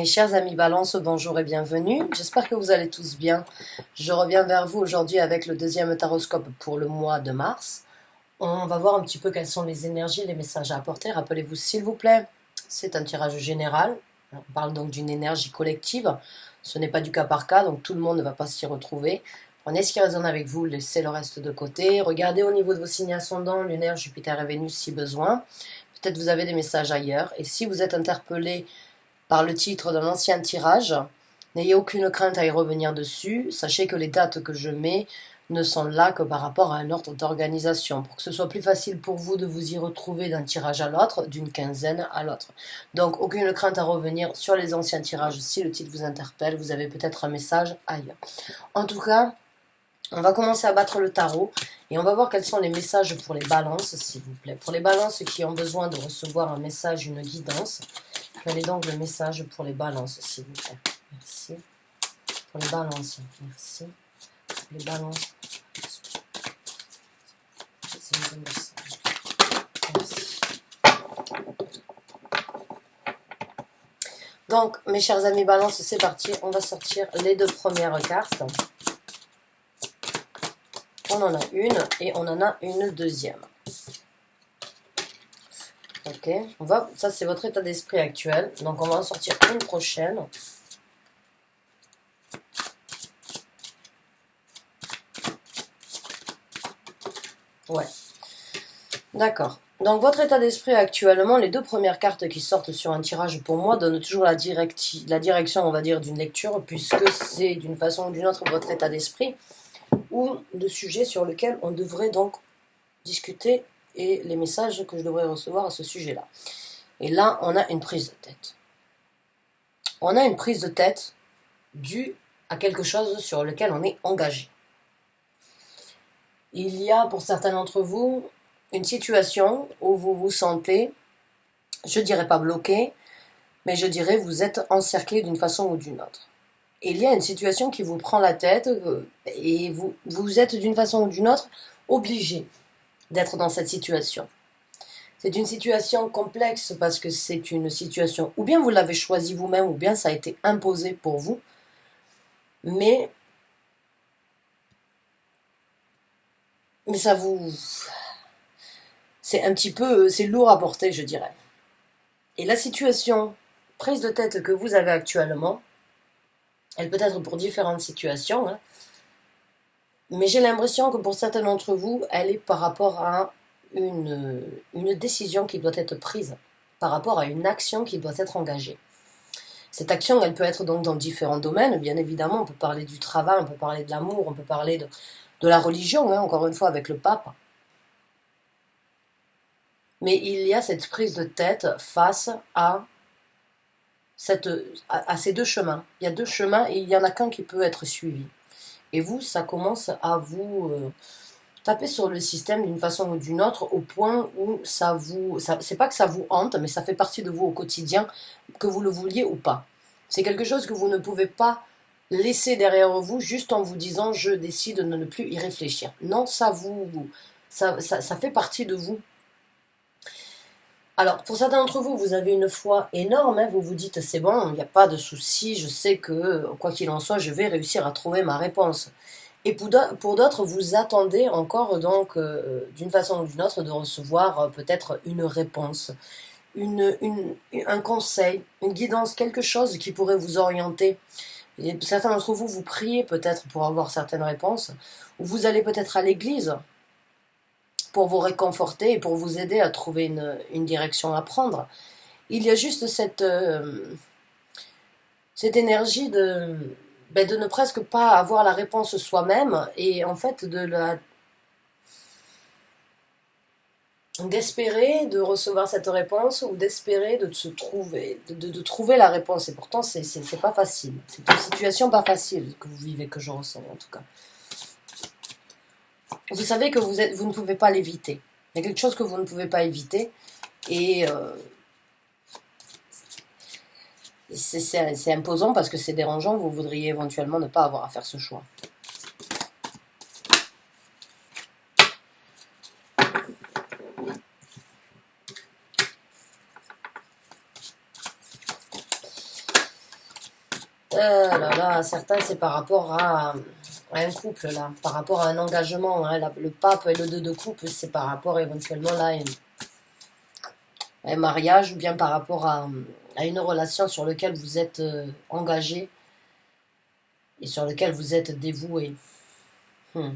Mes chers amis Balance, bonjour et bienvenue. J'espère que vous allez tous bien. Je reviens vers vous aujourd'hui avec le deuxième taroscope pour le mois de mars. On va voir un petit peu quelles sont les énergies, les messages à apporter. Rappelez-vous s'il vous plaît, c'est un tirage général. On parle donc d'une énergie collective. Ce n'est pas du cas par cas, donc tout le monde ne va pas s'y retrouver. Prenez ce qui résonne avec vous, laissez le reste de côté. Regardez au niveau de vos signes ascendants, lunaire, Jupiter et Vénus si besoin. Peut-être vous avez des messages ailleurs. Et si vous êtes interpellé par le titre d'un ancien tirage, n'ayez aucune crainte à y revenir dessus. Sachez que les dates que je mets ne sont là que par rapport à un ordre d'organisation, pour que ce soit plus facile pour vous de vous y retrouver d'un tirage à l'autre, d'une quinzaine à l'autre. Donc aucune crainte à revenir sur les anciens tirages. Si le titre vous interpelle, vous avez peut-être un message ailleurs. En tout cas, on va commencer à battre le tarot et on va voir quels sont les messages pour les balances, s'il vous plaît. Pour les balances qui ont besoin de recevoir un message, une guidance, quel est donc le message pour les balances, s'il vous plaît? Merci. Pour les balances, merci. Pour les balances. Merci. Donc, mes chers amis balances, c'est parti. On va sortir les deux premières cartes. On en a une et on en a une deuxième. Ok, ça c'est votre état d'esprit actuel. Donc on va en sortir une prochaine. Ouais. D'accord. Donc votre état d'esprit actuellement, les deux premières cartes qui sortent sur un tirage pour moi donnent toujours la direction, on va dire, d'une lecture, puisque c'est d'une façon ou d'une autre votre état d'esprit ou le sujet sur lequel on devrait donc discuter et les messages que je devrais recevoir à ce sujet-là. Et là, on a une prise de tête. On a une prise de tête due à quelque chose sur lequel on est engagé. Il y a pour certains d'entre vous une situation où vous vous sentez, je dirais pas bloqué, mais je dirais vous êtes encerclé d'une façon ou d'une autre. Et il y a une situation qui vous prend la tête et vous êtes d'une façon ou d'une autre obligé d'être dans cette situation. C'est une situation complexe parce que c'est une situation, ou bien vous l'avez choisi vous-même, ou bien ça a été imposé pour vous, mais ça vous... c'est un petit peu, c'est lourd à porter, je dirais. Et la situation, prise de tête que vous avez actuellement, elle peut être pour différentes situations, hein, mais j'ai l'impression que pour certains d'entre vous, elle est par rapport à une décision qui doit être prise, par rapport à une action qui doit être engagée. Cette action, elle peut être donc dans différents domaines, bien évidemment, on peut parler du travail, on peut parler de l'amour, on peut parler de la religion, hein, encore une fois avec le pape. Mais il y a cette prise de tête face à ces deux chemins. Il y a deux chemins et il n'y en a qu'un qui peut être suivi. Et vous, ça commence à vous taper sur le système d'une façon ou d'une autre, au point où c'est pas que ça vous hante, mais ça fait partie de vous au quotidien, que vous le vouliez ou pas. C'est quelque chose que vous ne pouvez pas laisser derrière vous juste en vous disant je décide de ne plus y réfléchir. Non, ça fait partie de vous. Alors, pour certains d'entre vous, vous avez une foi énorme, hein, vous vous dites c'est bon, il n'y a pas de souci, je sais que quoi qu'il en soit, je vais réussir à trouver ma réponse. Et pour d'autres, vous attendez encore donc d'une façon ou d'une autre de recevoir peut-être une réponse, un conseil, une guidance, quelque chose qui pourrait vous orienter. Et certains d'entre vous, vous priez peut-être pour avoir certaines réponses, ou vous allez peut-être à l'église pour vous réconforter et pour vous aider à trouver une direction à prendre. Il y a juste cette énergie de ne presque pas avoir la réponse soi-même et en fait d'espérer de recevoir cette réponse ou d'espérer de se trouver, de trouver la réponse. Et pourtant, c'est pas facile. C'est une situation pas facile que vous vivez, que je ressens en tout cas. Vous savez que vous ne pouvez pas l'éviter. Il y a quelque chose que vous ne pouvez pas éviter et c'est imposant parce que c'est dérangeant. Vous voudriez éventuellement ne pas avoir à faire ce choix. Là, là, certains, c'est par rapport à un couple, là, par rapport à un engagement. Hein, le pape et le deux de couple, c'est par rapport éventuellement là à un mariage ou bien par rapport à une relation sur laquelle vous êtes engagé et sur laquelle vous êtes dévoué. Hmm.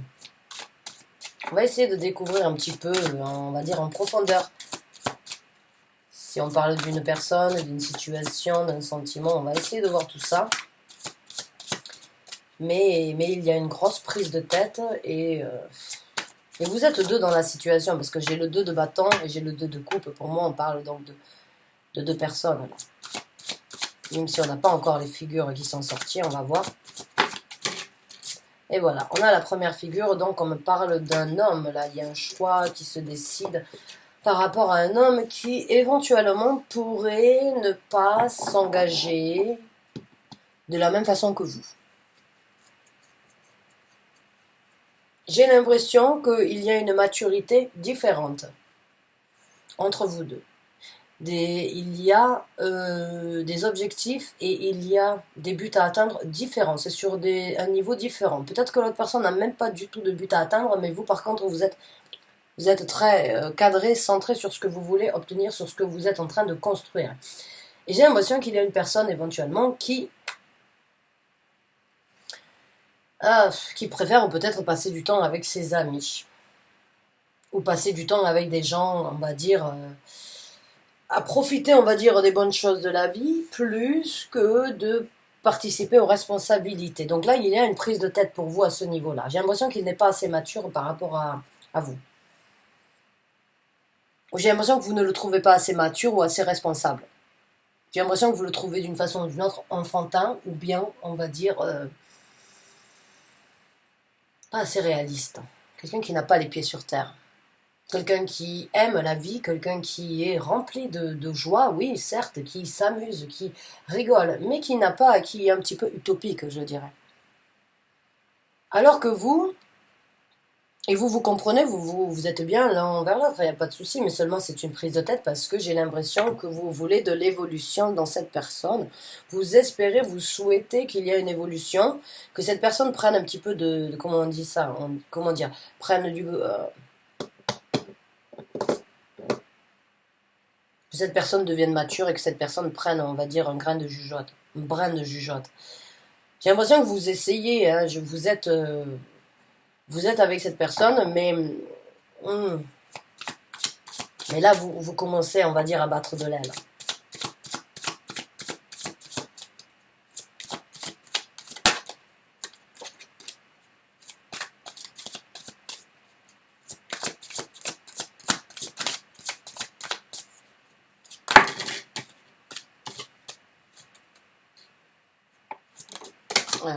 On va essayer de découvrir un petit peu, on va dire en profondeur. Si on parle d'une personne, d'une situation, d'un sentiment, on va essayer de voir tout ça. Mais il y a une grosse prise de tête et vous êtes deux dans la situation parce que j'ai le 2 de bâton et j'ai le 2 de coupe. Pour moi, on parle donc de deux personnes. Là. Même si on n'a pas encore les figures qui sont sorties, on va voir. Et voilà, on a la première figure, donc on me parle d'un homme. Là, il y a un choix qui se décide par rapport à un homme qui éventuellement pourrait ne pas s'engager de la même façon que vous. J'ai l'impression qu'il y a une maturité différente entre vous deux. Il y a des objectifs et il y a des buts à atteindre différents. C'est sur un niveau différent. Peut-être que l'autre personne n'a même pas du tout de but à atteindre, mais vous, par contre, vous êtes très cadré, centré sur ce que vous voulez obtenir, sur ce que vous êtes en train de construire. Et j'ai l'impression qu'il y a une personne éventuellement qui préfère peut-être passer du temps avec ses amis. Ou passer du temps avec des gens, on va dire, à profiter, on va dire, des bonnes choses de la vie, plus que de participer aux responsabilités. Donc là, il y a une prise de tête pour vous à ce niveau-là. J'ai l'impression qu'il n'est pas assez mature par rapport à vous. J'ai l'impression que vous ne le trouvez pas assez mature ou assez responsable. J'ai l'impression que vous le trouvez d'une façon ou d'une autre enfantin, ou bien, on va dire, pas assez réaliste. Quelqu'un qui n'a pas les pieds sur terre. Quelqu'un qui aime la vie, quelqu'un qui est rempli de joie, oui, certes, qui s'amuse, qui rigole, mais qui est un petit peu utopique, je dirais. Alors que vous, et vous comprenez, vous êtes bien l'un envers l'autre, il n'y a pas de souci, mais seulement c'est une prise de tête parce que j'ai l'impression que vous voulez de l'évolution dans cette personne. Vous espérez, vous souhaitez qu'il y ait une évolution, que cette personne prenne un petit peu comment on dit ça, comment dire, prenne que cette personne devienne mature et que cette personne prenne, on va dire, un brin de jugeote. J'ai l'impression que vous essayez, hein, vous êtes avec cette personne, mais là, vous commencez, on va dire, à battre de l'aile. Ouais.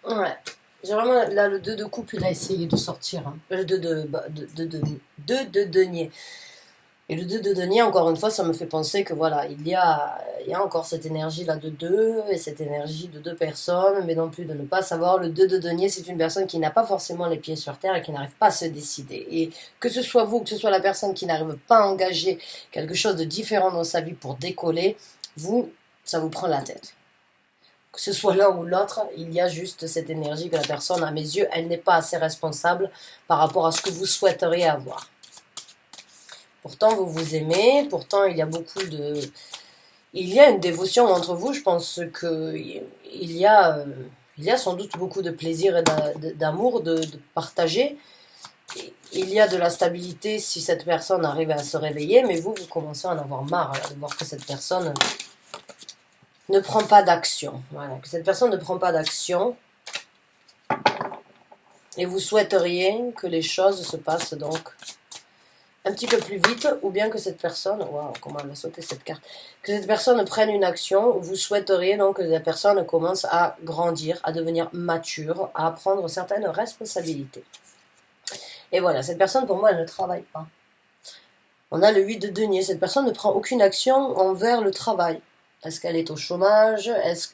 Ouais. J'ai vraiment, là, le 2 de coupe, il a essayé de sortir. Hein. Le 2 de denier. Et le 2 de denier, encore une fois, ça me fait penser que voilà, il y a encore cette énergie-là de deux, et cette énergie de deux personnes, mais non plus de ne pas savoir. Le 2 de denier, c'est une personne qui n'a pas forcément les pieds sur terre et qui n'arrive pas à se décider. Et que ce soit vous, que ce soit la personne qui n'arrive pas à engager quelque chose de différent dans sa vie pour décoller, ça vous prend la tête. Que ce soit l'un ou l'autre, il y a juste cette énergie que la personne, à mes yeux, elle n'est pas assez responsable par rapport à ce que vous souhaiteriez avoir. Pourtant, vous vous aimez, pourtant, il y a il y a une dévotion entre vous, je pense qu'il y a sans doute beaucoup de plaisir et d'amour de partager. Il y a de la stabilité si cette personne arrive à se réveiller, mais vous commencez à en avoir marre là, de voir que cette personne ne prend pas d'action. Voilà, que cette personne ne prend pas d'action. Et vous souhaiteriez que les choses se passent donc un petit peu plus vite, ou bien que cette personne, waouh, comment elle a sauté cette carte, que cette personne prenne une action, vous souhaiteriez donc que la personne commence à grandir, à devenir mature, à prendre certaines responsabilités. Et voilà, cette personne pour moi elle ne travaille pas. On a le 8 de denier, cette personne ne prend aucune action envers le travail. Est-ce qu'elle est au chômage? Est-ce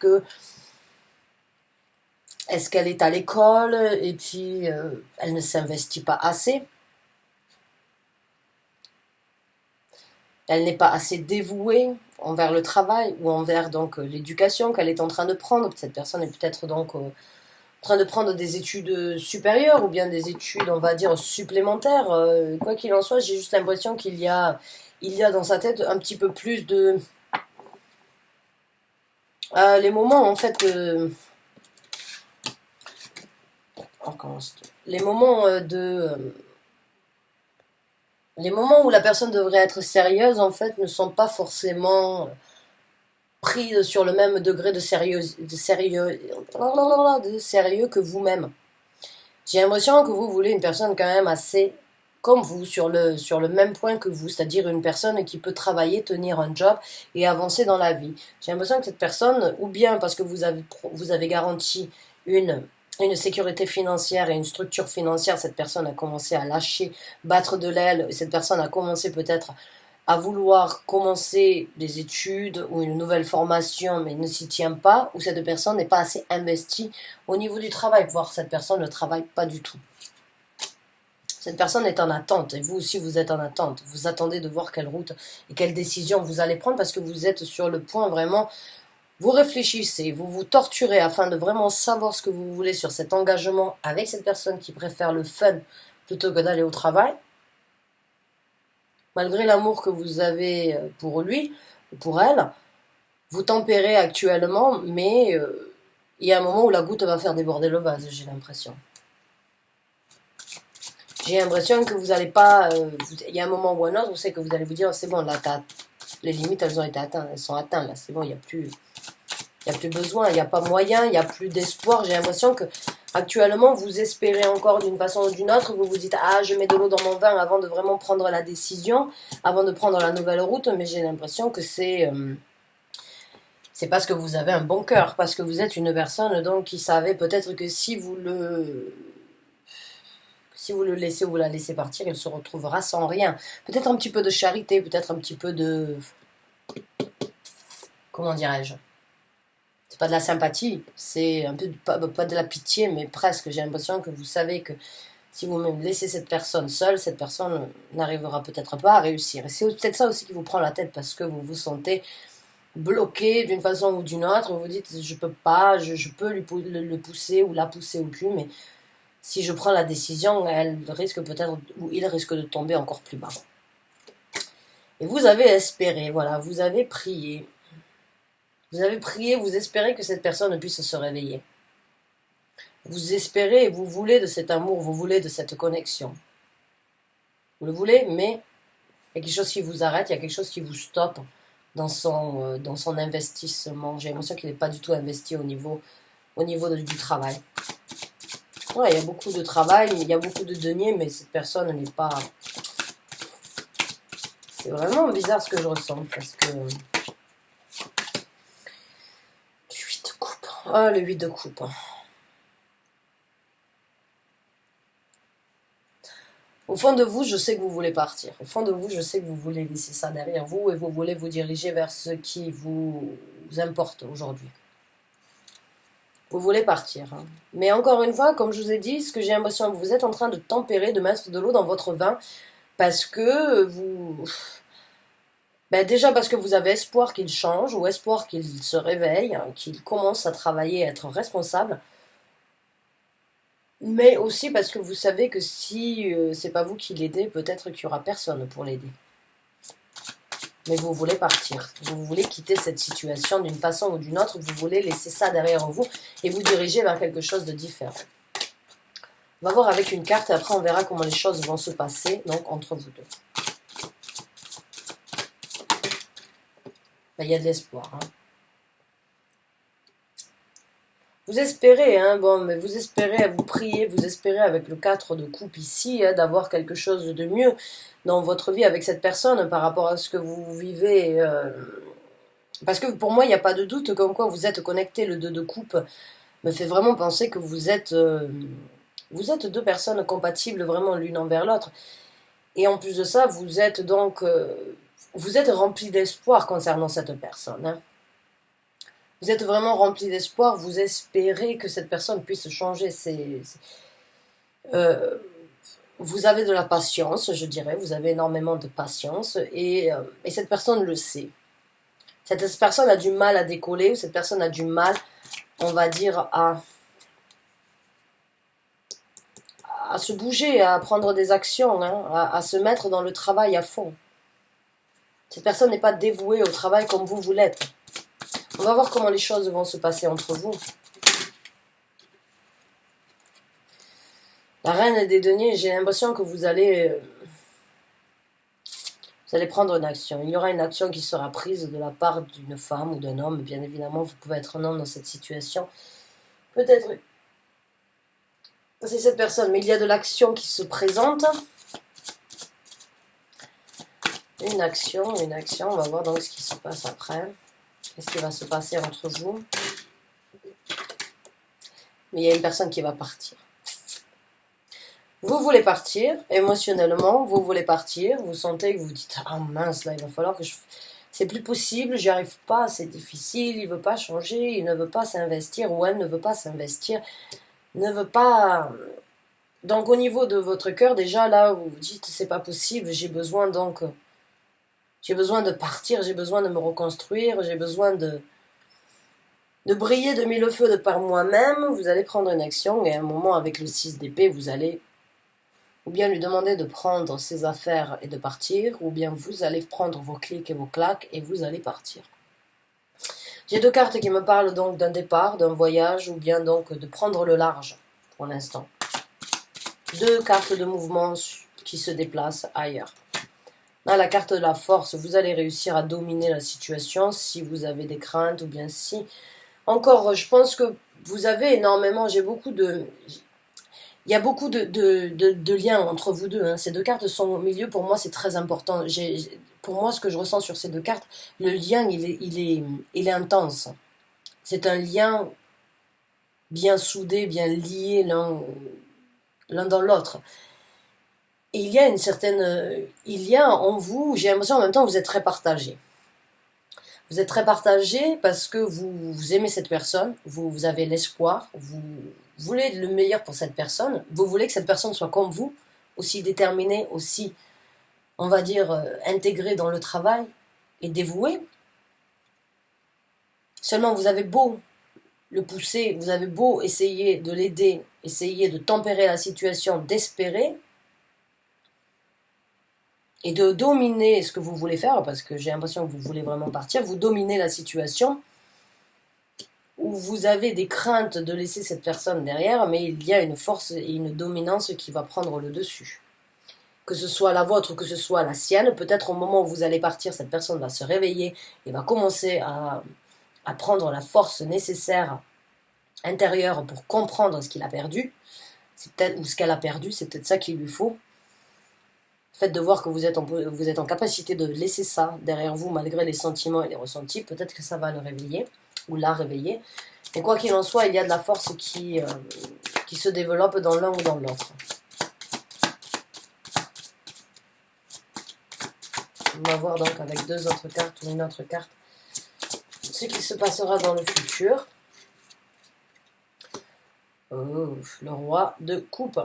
qu'elle est à l'école et puis elle ne s'investit pas assez? elle n'est pas assez dévouée envers le travail ou envers donc l'éducation qu'elle est en train de prendre. Cette personne est peut-être donc en train de prendre des études supérieures ou bien des études, on va dire, supplémentaires. Quoi qu'il en soit, j'ai juste l'impression qu'il y a dans sa tête un petit peu plus de... les moments, en fait... on recommence. Les moments les moments où la personne devrait être sérieuse, en fait, ne sont pas forcément pris sur le même degré de sérieux que vous-même. J'ai l'impression que vous voulez une personne quand même assez comme vous, sur le même point que vous, c'est-à-dire une personne qui peut travailler, tenir un job et avancer dans la vie. J'ai l'impression que cette personne, ou bien parce que vous avez garanti une, une sécurité financière et une structure financière, cette personne a commencé à lâcher, battre de l'aile, cette personne a commencé peut-être à vouloir commencer des études ou une nouvelle formation mais ne s'y tient pas, ou cette personne n'est pas assez investie au niveau du travail, voire cette personne ne travaille pas du tout. Cette personne est en attente et vous aussi vous êtes en attente. Vous attendez de voir quelle route et quelle décision vous allez prendre parce que vous êtes sur le point vraiment, vous réfléchissez, vous vous torturez afin de vraiment savoir ce que vous voulez sur cet engagement avec cette personne qui préfère le fun plutôt que d'aller au travail. Malgré l'amour que vous avez pour lui ou pour elle, vous tempérez actuellement, mais il y a un moment où la goutte va faire déborder le vase, j'ai l'impression. J'ai l'impression que vous n'allez pas... il y a un moment ou un autre, vous savez que vous allez vous dire, c'est bon, là, les limites, elles ont été atteintes, elles sont atteintes, là, c'est bon, il n'y a plus besoin, il n'y a pas moyen, il n'y a plus d'espoir. J'ai l'impression que actuellement, vous espérez encore d'une façon ou d'une autre, vous vous dites, ah, je mets de l'eau dans mon vin avant de vraiment prendre la décision, avant de prendre la nouvelle route, mais j'ai l'impression que c'est parce que vous avez un bon cœur, parce que vous êtes une personne donc qui savait peut-être que si vous le laissez ou vous la laissez partir, il se retrouvera sans rien. Peut-être un petit peu de charité, peut-être un petit peu de... Comment dirais-je? C'est pas de la sympathie, c'est un peu pas de la pitié, mais presque. J'ai l'impression que vous savez que si vous même laissez cette personne seule, cette personne n'arrivera peut-être pas à réussir. Et c'est peut-être ça aussi qui vous prend la tête parce que vous vous sentez bloqué d'une façon ou d'une autre. Vous vous dites, je peux pas, je peux le pousser ou la pousser au cul, mais si je prends la décision, elle risque peut-être, ou il risque de tomber encore plus bas. Et vous avez espéré, voilà, vous avez prié. Vous avez prié, vous espérez que cette personne puisse se réveiller. Vous espérez et vous voulez de cet amour, vous voulez de cette connexion. Vous le voulez, mais il y a quelque chose qui vous arrête, il y a quelque chose qui vous stoppe dans son investissement. J'ai l'impression qu'il n'est pas du tout investi au niveau du travail. Ouais, il y a beaucoup de travail, il y a beaucoup de deniers, mais cette personne n'est pas... C'est vraiment bizarre ce que je ressens, parce que... Le 8 de coupe. Ah, le 8 de coupe. Au fond de vous, je sais que vous voulez partir. Au fond de vous, je sais que vous voulez laisser ça derrière vous et vous voulez vous diriger vers ce qui vous importe aujourd'hui. Vous voulez partir. Hein. Mais encore une fois, comme je vous ai dit, ce que j'ai l'impression que vous êtes en train de tempérer, de mettre de l'eau dans votre vin, parce que vous... déjà parce que vous avez espoir qu'il change, ou espoir qu'il se réveille, qu'il commence à travailler, à être responsable, mais aussi parce que vous savez que si c'est pas vous qui l'aidez, peut-être qu'il y aura personne pour l'aider. Mais vous voulez partir, vous voulez quitter cette situation d'une façon ou d'une autre, vous voulez laisser ça derrière vous et vous diriger vers quelque chose de différent. On va voir avec une carte et après on verra comment les choses vont se passer donc entre vous deux. Il y a de l'espoir. Hein. Vous espérez, mais vous espérez, vous priez, vous espérez avec le 4 de coupe ici, d'avoir quelque chose de mieux dans votre vie avec cette personne par rapport à ce que vous vivez. Parce que pour moi, il n'y a pas de doute comme quoi vous êtes connectés. Le 2 de coupe me fait vraiment penser que vous êtes deux personnes compatibles vraiment l'une envers l'autre. Et en plus de ça, vous êtes donc... vous êtes rempli d'espoir concernant cette personne. Hein. Vous êtes vraiment rempli d'espoir, vous espérez que cette personne puisse changer. vous avez de la patience, je dirais, vous avez énormément de patience et cette personne le sait. Cette personne a du mal à décoller, cette personne a du mal, on va dire, à se bouger, à prendre des actions, hein, à se mettre dans le travail à fond. Cette personne n'est pas dévouée au travail comme vous l'êtes. On va voir comment les choses vont se passer entre vous. La reine des deniers, j'ai l'impression que vous allez prendre une action. Il y aura une action qui sera prise de la part d'une femme ou d'un homme. Bien évidemment, vous pouvez être un homme dans cette situation. Peut-être c'est cette personne, mais il y a de l'action qui se présente. Une action, on va voir donc ce qui se passe après. Qu'est-ce qui va se passer entre vous? Mais il y a une personne qui va partir. Vous voulez partir, émotionnellement, vous voulez partir, vous sentez que vous dites « Ah mince, là, il va falloir que je... C'est plus possible, j'y arrive pas, c'est difficile, il ne veut pas changer, il ne veut pas s'investir, ou elle ne veut pas s'investir, ne veut pas... » Donc au niveau de votre cœur, déjà là, vous vous dites « C'est pas possible, j'ai besoin donc... J'ai besoin de partir, j'ai besoin de me reconstruire, j'ai besoin de briller de mille feux de par moi-même. » Vous allez prendre une action et à un moment, avec le 6 d'épée, vous allez ou bien lui demander de prendre ses affaires et de partir, ou bien vous allez prendre vos clics et vos claques et vous allez partir. J'ai deux cartes qui me parlent donc d'un départ, d'un voyage, ou bien donc de prendre le large, pour l'instant. Deux cartes de mouvement qui se déplacent ailleurs. Là, la carte de la force, vous allez réussir à dominer la situation si vous avez des craintes, ou bien si... Encore, je pense que vous avez énormément, il y a beaucoup de liens entre vous deux. Hein. Ces deux cartes sont au milieu. Pour moi, c'est très important. Pour moi, ce que je ressens sur ces deux cartes, le lien, il est intense. C'est un lien bien soudé, bien lié l'un dans l'autre. Et il y a une certaine... il y a en vous, j'ai l'impression en même temps, vous êtes très partagé. Vous êtes très partagé parce que vous aimez cette personne, vous avez l'espoir, vous voulez le meilleur pour cette personne, vous voulez que cette personne soit comme vous, aussi déterminée, aussi, on va dire, intégrée dans le travail et dévouée. Seulement, vous avez beau le pousser, vous avez beau essayer de l'aider, essayer de tempérer la situation, d'espérer, et de dominer ce que vous voulez faire, parce que j'ai l'impression que vous voulez vraiment partir, vous dominez la situation, où vous avez des craintes de laisser cette personne derrière, mais il y a une force et une dominance qui va prendre le dessus. Que ce soit la vôtre ou que ce soit la sienne, peut-être au moment où vous allez partir, cette personne va se réveiller et va commencer à prendre la force nécessaire intérieure pour comprendre ce qu'il a perdu, ou ce qu'elle a perdu, c'est peut-être ça qu'il lui faut. Le fait de voir que vous êtes en capacité de laisser ça derrière vous, malgré les sentiments et les ressentis, peut-être que ça va le réveiller, ou la réveiller. Et quoi qu'il en soit, il y a de la force qui se développe dans l'un ou dans l'autre. On va voir donc avec deux autres cartes ou une autre carte ce qui se passera dans le futur. Oh, le roi de coupe.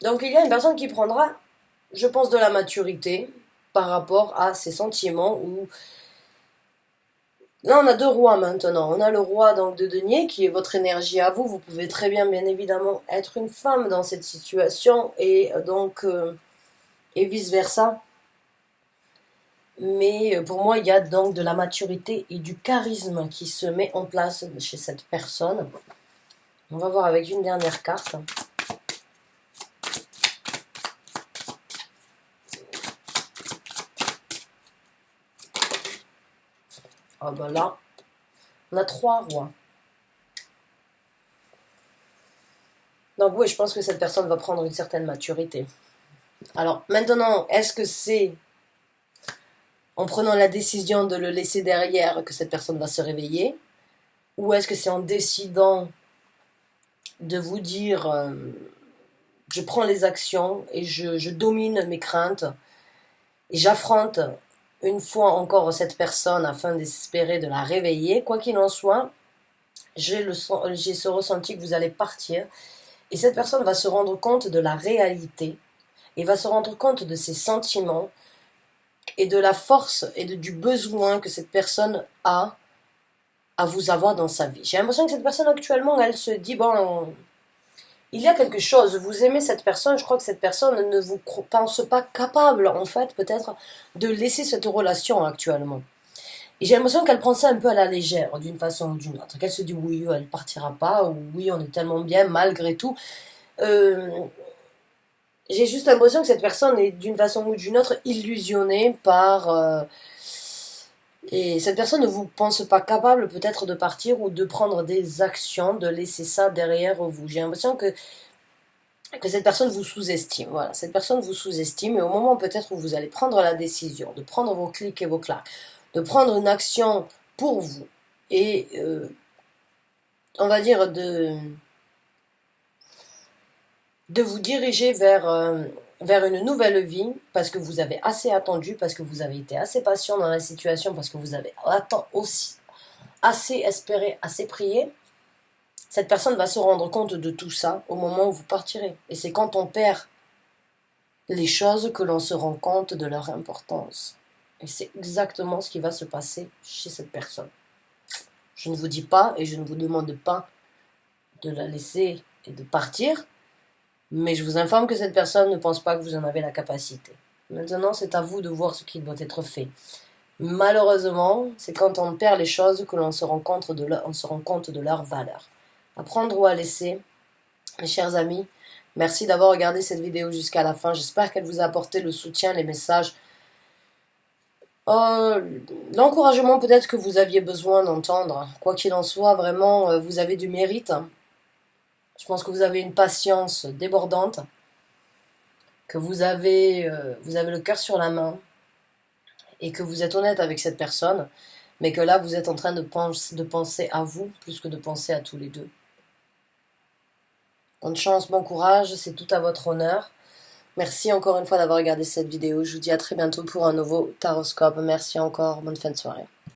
Donc il y a une personne qui prendra, je pense, de la maturité par rapport à ses sentiments. Là, on a deux rois maintenant. On a le roi donc, de denier, qui est votre énergie à vous. Vous pouvez très bien évidemment, être une femme dans cette situation, et donc, et vice-versa. Mais pour moi, il y a donc de la maturité et du charisme qui se met en place chez cette personne. On va voir avec une dernière carte. Ah ben là, on a trois rois. Donc oui, je pense que cette personne va prendre une certaine maturité. Alors maintenant, est-ce que c'est en prenant la décision de le laisser derrière que cette personne va se réveiller? Ou est-ce que c'est en décidant de vous dire je prends les actions et je domine mes craintes et j'affronte une fois encore cette personne afin d'espérer de la réveiller? Quoi qu'il en soit, j'ai ce ressenti que vous allez partir et cette personne va se rendre compte de la réalité Il va se rendre compte de ses sentiments et de la force et du besoin que cette personne a à vous avoir dans sa vie. J'ai l'impression que cette personne actuellement, elle se dit, bon, il y a quelque chose, vous aimez cette personne, je crois que cette personne ne vous pense pas capable, en fait, peut-être, de laisser cette relation actuellement. Et j'ai l'impression qu'elle prend ça un peu à la légère, d'une façon ou d'une autre. Qu'elle se dit, oui, elle partira pas, ou oui, on est tellement bien, malgré tout. Euh, j'ai juste l'impression que cette personne est, d'une façon ou d'une autre, illusionnée par... et cette personne ne vous pense pas capable peut-être de partir ou de prendre des actions, de laisser ça derrière vous. J'ai l'impression que cette personne vous sous-estime. Voilà, cette personne vous sous-estime et au moment peut-être où vous allez prendre la décision de prendre vos clics et vos claques, de prendre une action pour vous et on va dire de vous diriger vers une nouvelle vie parce que vous avez assez attendu, parce que vous avez été assez patient dans la situation, parce que vous avez aussi assez espéré, assez prié, cette personne va se rendre compte de tout ça au moment où vous partirez. Et c'est quand on perd les choses que l'on se rend compte de leur importance. Et c'est exactement ce qui va se passer chez cette personne. Je ne vous dis pas et je ne vous demande pas de la laisser et de partir, mais je vous informe que cette personne ne pense pas que vous en avez la capacité. Maintenant, c'est à vous de voir ce qui doit être fait. Malheureusement, c'est quand on perd les choses que l'on se rend compte de leur valeur. À prendre ou à laisser, mes chers amis, merci d'avoir regardé cette vidéo jusqu'à la fin. J'espère qu'elle vous a apporté le soutien, les messages, l'encouragement peut-être que vous aviez besoin d'entendre. Quoi qu'il en soit, vraiment, vous avez du mérite. Je pense que vous avez une patience débordante, que vous avez le cœur sur la main et que vous êtes honnête avec cette personne, mais que là, vous êtes en train de penser à vous plus que de penser à tous les deux. Bonne chance, bon courage, c'est tout à votre honneur. Merci encore une fois d'avoir regardé cette vidéo. Je vous dis à très bientôt pour un nouveau Taroscope. Merci encore, bonne fin de soirée.